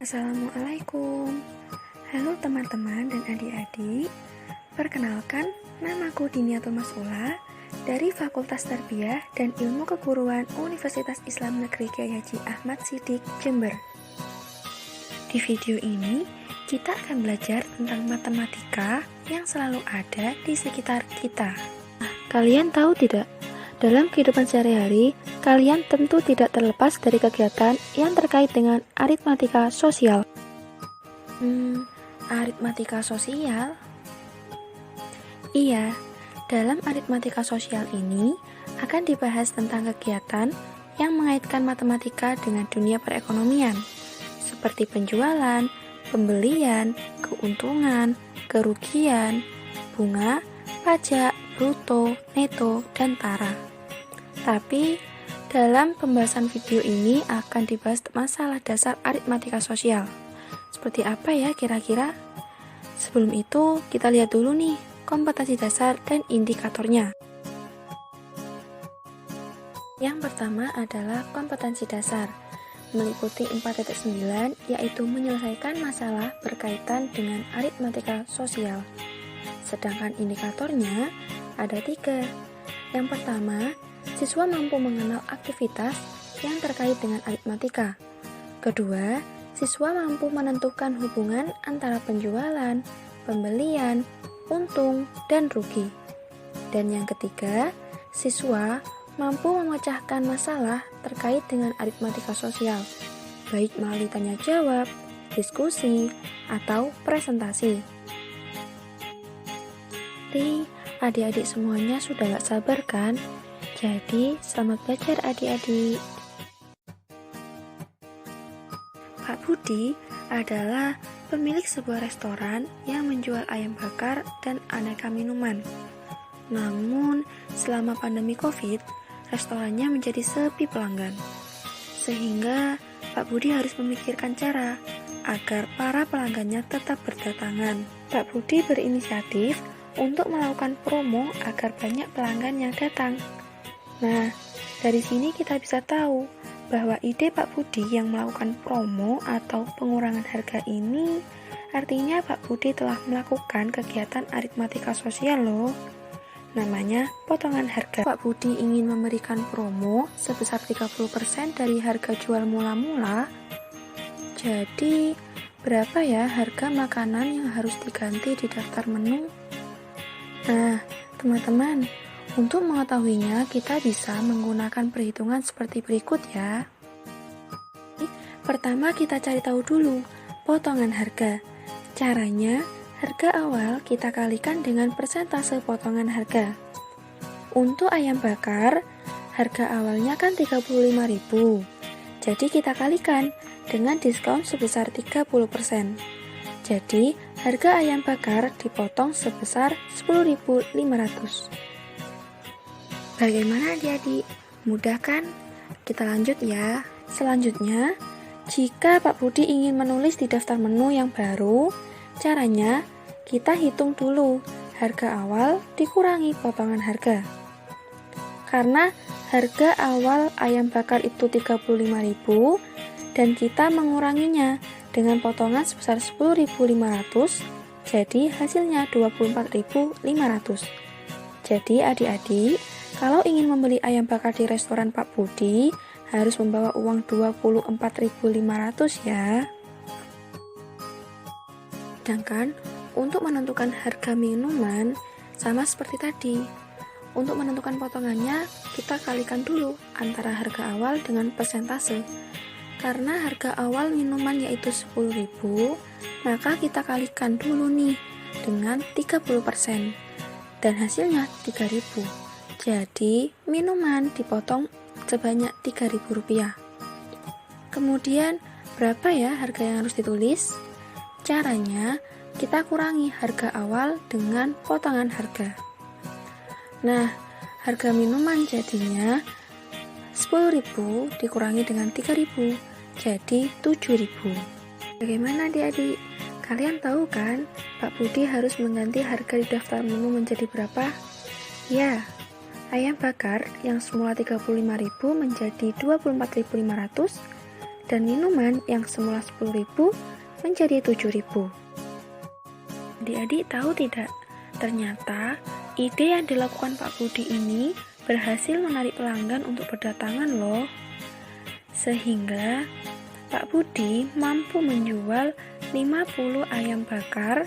Assalamualaikum. Halo teman-teman dan adik-adik. Perkenalkan, namaku Diniatul Masula dari Fakultas Tarbiyah dan Ilmu Keguruan Universitas Islam Negeri Kyai Haji Ahmad Siddiq, Jember. Di video ini, kita akan belajar tentang matematika yang selalu ada di sekitar kita. Nah, kalian tahu tidak? Dalam kehidupan sehari-hari, kalian tentu tidak terlepas dari kegiatan yang terkait dengan aritmatika sosial. Aritmatika sosial? Iya, dalam aritmatika sosial ini akan dibahas tentang kegiatan yang mengaitkan matematika dengan dunia perekonomian, seperti penjualan, pembelian, keuntungan, kerugian, bunga, pajak, bruto, neto, dan tara. Tapi, dalam pembahasan video ini akan dibahas masalah dasar aritmatika sosial. Seperti apa ya kira-kira? Sebelum itu, kita lihat dulu nih kompetensi dasar dan indikatornya. Yang pertama adalah kompetensi dasar, meliputi 4.9, yaitu menyelesaikan masalah berkaitan dengan aritmatika sosial. Sedangkan indikatornya ada 3. Yang pertama, siswa mampu mengenal aktivitas yang terkait dengan aritmatika. Kedua, siswa mampu menentukan hubungan antara penjualan, pembelian, untung, dan rugi. Dan yang ketiga, siswa mampu memecahkan masalah terkait dengan aritmatika sosial, baik melalui tanya jawab, diskusi, atau presentasi. Adik-adik semuanya sudah gak sabar kan? Jadi, selamat belajar adik-adik. Pak Budi adalah pemilik sebuah restoran yang menjual ayam bakar dan aneka minuman. Namun, selama pandemi COVID, restorannya menjadi sepi pelanggan. Sehingga, Pak Budi harus memikirkan cara agar para pelanggannya tetap berdatangan. Pak Budi berinisiatif untuk melakukan promo agar banyak pelanggan yang datang. Nah, dari sini kita bisa tahu bahwa ide Pak Budi yang melakukan promo atau pengurangan harga ini artinya Pak Budi telah melakukan kegiatan aritmatika sosial loh. Namanya potongan harga. Pak Budi ingin memberikan promo sebesar 30% dari harga jual mula-mula. Jadi, berapa ya harga makanan yang harus diganti di daftar menu? Nah, teman-teman, untuk mengetahuinya, kita bisa menggunakan perhitungan seperti berikut ya. Pertama, kita cari tahu dulu potongan harga. Caranya, harga awal kita kalikan dengan persentase potongan harga. Untuk ayam bakar, harga awalnya kan 35.000. Jadi kita kalikan dengan diskon sebesar 30%. Jadi, harga ayam bakar dipotong sebesar 10.500. Bagaimana adik-adik? Mudah kan? Kita lanjut ya. Selanjutnya, jika Pak Budi ingin menulis di daftar menu yang baru, caranya kita hitung dulu harga awal dikurangi potongan harga. Karena harga awal ayam bakar itu 35.000 dan kita menguranginya dengan potongan sebesar 10.500, jadi hasilnya 24.500. Jadi adik-adik, kalau ingin membeli ayam bakar di restoran Pak Budi, harus membawa uang 24.500 ya. Sedangkan untuk menentukan harga minuman, sama seperti tadi. Untuk menentukan potongannya, kita kalikan dulu antara harga awal dengan persentase. Karena harga awal minuman yaitu 10.000, maka kita kalikan dulu nih dengan 30%. Dan hasilnya 3.000. Jadi, minuman dipotong sebanyak Rp3.000. Kemudian, berapa ya harga yang harus ditulis? Caranya, kita kurangi harga awal dengan potongan harga. Nah, harga minuman jadinya 10.000 dikurangi dengan 3.000, jadi 7.000. Bagaimana adik-adik? Kalian tahu kan, Pak Budi harus mengganti harga di daftar menu menjadi berapa? Ya, ayam bakar yang semula 35.000 menjadi 24.500 dan minuman yang semula 10.000 menjadi 7.000. Adik-adik tahu tidak? Ternyata ide yang dilakukan Pak Budi ini berhasil menarik pelanggan untuk berdatangan loh. Sehingga Pak Budi mampu menjual 50 ayam bakar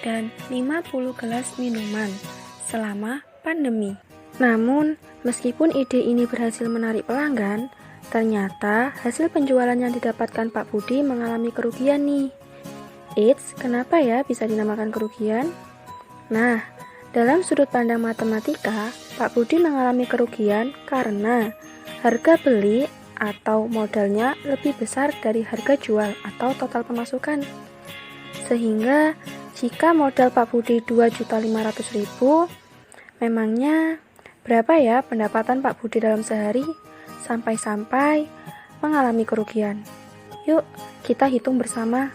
dan 50 gelas minuman selama pandemi. Namun, meskipun ide ini berhasil menarik pelanggan, ternyata hasil penjualan yang didapatkan Pak Budi mengalami kerugian nih. Eits, kenapa ya bisa dinamakan kerugian? Nah, dalam sudut pandang matematika, Pak Budi mengalami kerugian karena harga beli atau modalnya lebih besar dari harga jual atau total pemasukan. Sehingga jika modal Pak Budi 2.500.000, memangnya berapa ya pendapatan Pak Budi dalam sehari sampai-sampai mengalami kerugian? Yuk, kita hitung bersama.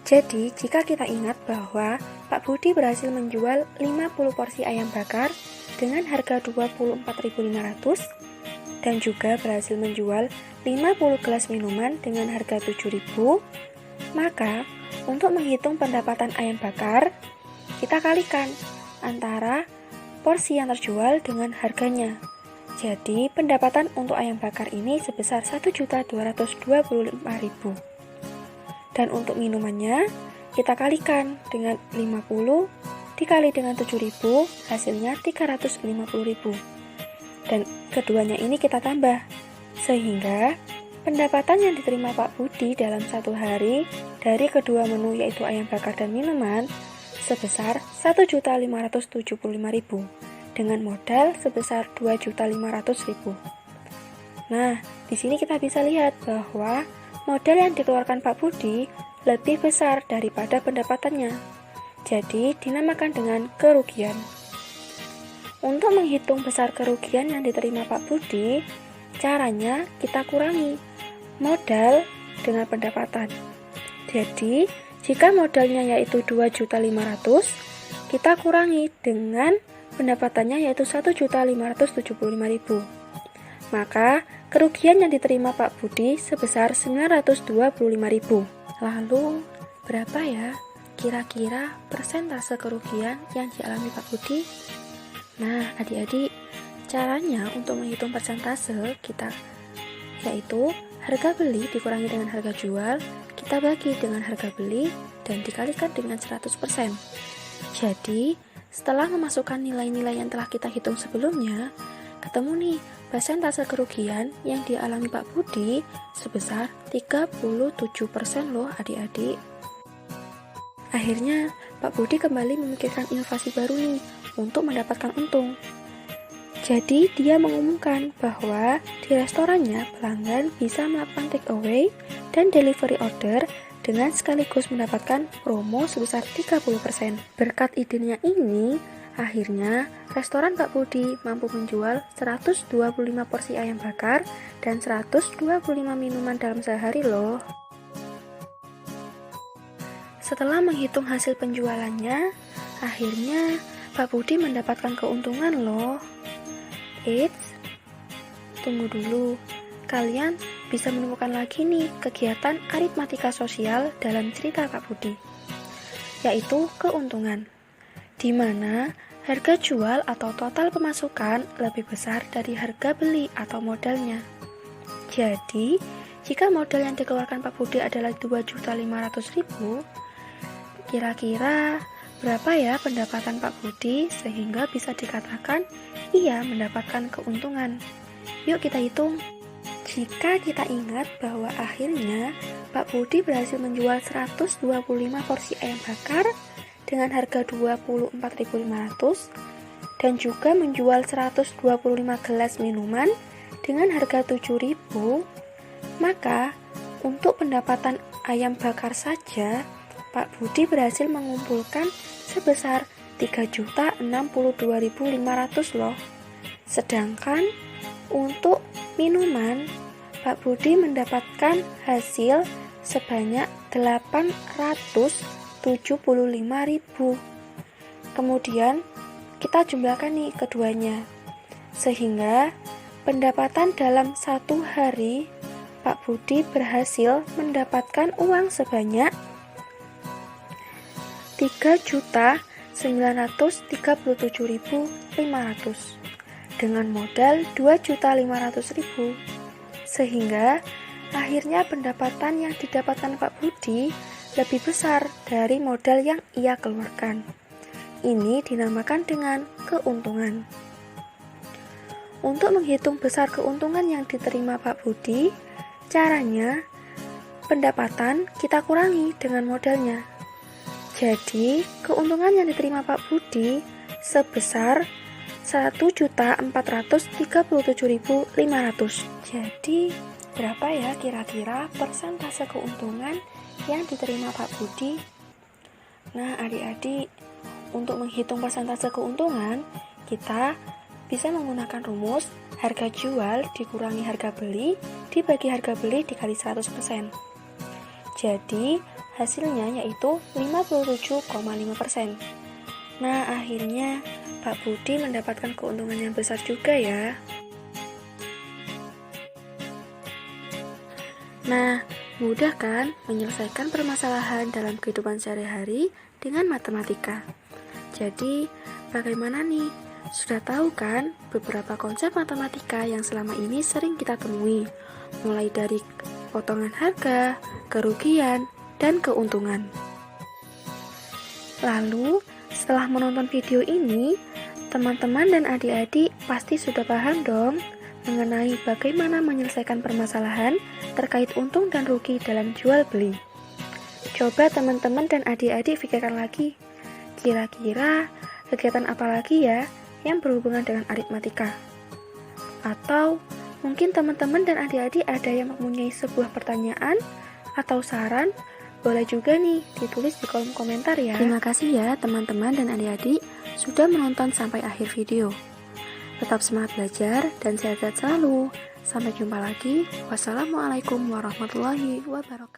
Jadi, jika kita ingat bahwa Pak Budi berhasil menjual 50 porsi ayam bakar dengan harga 24.500 dan juga berhasil menjual 50 gelas minuman dengan harga 7.000, maka untuk menghitung pendapatan ayam bakar, kita kalikan antara porsi yang terjual dengan harganya. Jadi, pendapatan untuk ayam bakar ini sebesar 1.225.000. Dan untuk minumannya, kita kalikan dengan 50 dikali dengan 7.000, hasilnya 350.000. Dan keduanya ini kita tambah, sehingga pendapatan yang diterima Pak Budi dalam satu hari dari kedua menu yaitu ayam bakar dan minuman sebesar 1.575.000 dengan modal sebesar 2.500.000. Nah, di sini kita bisa lihat bahwa modal yang dikeluarkan Pak Budi lebih besar daripada pendapatannya. Jadi, dinamakan dengan kerugian. Untuk menghitung besar kerugian yang diterima Pak Budi, caranya kita kurangi modal dengan pendapatan. Jadi, jika modalnya yaitu 2.500.000, kita kurangi dengan pendapatannya yaitu 1.575.000. Maka, kerugian yang diterima Pak Budi sebesar 925.000. Lalu, berapa ya kira-kira persentase kerugian yang dialami Pak Budi? Nah, adik-adik, caranya untuk menghitung persentase kita yaitu harga beli dikurangi dengan harga jual, kita bagi dengan harga beli dan dikalikan dengan 100%. Jadi, setelah memasukkan nilai-nilai yang telah kita hitung sebelumnya, ketemu nih persentase kerugian yang dialami Pak Budi sebesar 37% loh adik-adik. Akhirnya, Pak Budi kembali memikirkan inovasi baru nih untuk mendapatkan untung. Jadi, dia mengumumkan bahwa di restorannya pelanggan bisa melakukan take away dan delivery order dengan sekaligus mendapatkan promo sebesar 30%. Berkat idenya ini, akhirnya restoran Pak Budi mampu menjual 125 porsi ayam bakar dan 125 minuman dalam sehari loh. Setelah menghitung hasil penjualannya, akhirnya Pak Budi mendapatkan keuntungan loh. Eits, tunggu dulu. Kalian bisa menemukan lagi nih kegiatan aritmatika sosial dalam cerita Pak Budi, yaitu keuntungan, di mana harga jual atau total pemasukan lebih besar dari harga beli atau modalnya. Jadi, jika modal yang dikeluarkan Pak Budi adalah 2.500.000, kira-kira berapa ya pendapatan Pak Budi sehingga bisa dikatakan ia mendapatkan keuntungan? Yuk kita hitung. Jika kita ingat bahwa akhirnya Pak Budi berhasil menjual 125 porsi ayam bakar dengan harga 24.500 dan juga menjual 125 gelas minuman dengan harga 7.000, maka untuk pendapatan ayam bakar saja Pak Budi berhasil mengumpulkan sebesar 3.062.500 loh. Sedangkan untuk minuman, Pak Budi mendapatkan hasil sebanyak 875.000. Kemudian kita jumlahkan nih keduanya, sehingga pendapatan dalam satu hari Pak Budi berhasil mendapatkan uang sebanyak 3.937.500 dengan modal 2.500.000, sehingga akhirnya pendapatan yang didapatkan Pak Budi lebih besar dari modal yang ia keluarkan. Ini dinamakan dengan keuntungan. Untuk menghitung besar keuntungan yang diterima Pak Budi, caranya pendapatan kita kurangi dengan modalnya. Jadi, keuntungan yang diterima Pak Budi sebesar 1.437.500. Jadi, berapa ya kira-kira persentase keuntungan yang diterima Pak Budi? Nah, adik-adik, untuk menghitung persentase keuntungan, kita bisa menggunakan rumus harga jual dikurangi harga beli dibagi harga beli dikali 100%. Jadi, hasilnya yaitu 57,5%. Nah, akhirnya Pak Budi mendapatkan keuntungan yang besar juga ya. Nah, mudah kan menyelesaikan permasalahan dalam kehidupan sehari-hari dengan matematika. Jadi, bagaimana nih? Sudah tahu kan beberapa konsep matematika yang selama ini sering kita temui, mulai dari potongan harga, kerugian, dan keuntungan. Lalu, setelah menonton video ini, teman-teman dan adik-adik pasti sudah paham dong mengenai bagaimana menyelesaikan permasalahan terkait untung dan rugi dalam jual beli. Coba teman-teman dan adik-adik pikirkan lagi, kira-kira kegiatan apa lagi ya yang berhubungan dengan aritmatika? Atau mungkin teman-teman dan adik-adik ada yang mempunyai sebuah pertanyaan atau saran, boleh juga nih ditulis di kolom komentar ya. Terima kasih ya teman-teman dan adik-adik sudah menonton sampai akhir video. Tetap semangat belajar dan sehat-sehat selalu. Sampai jumpa lagi. Wassalamualaikum warahmatullahi wabarakatuh.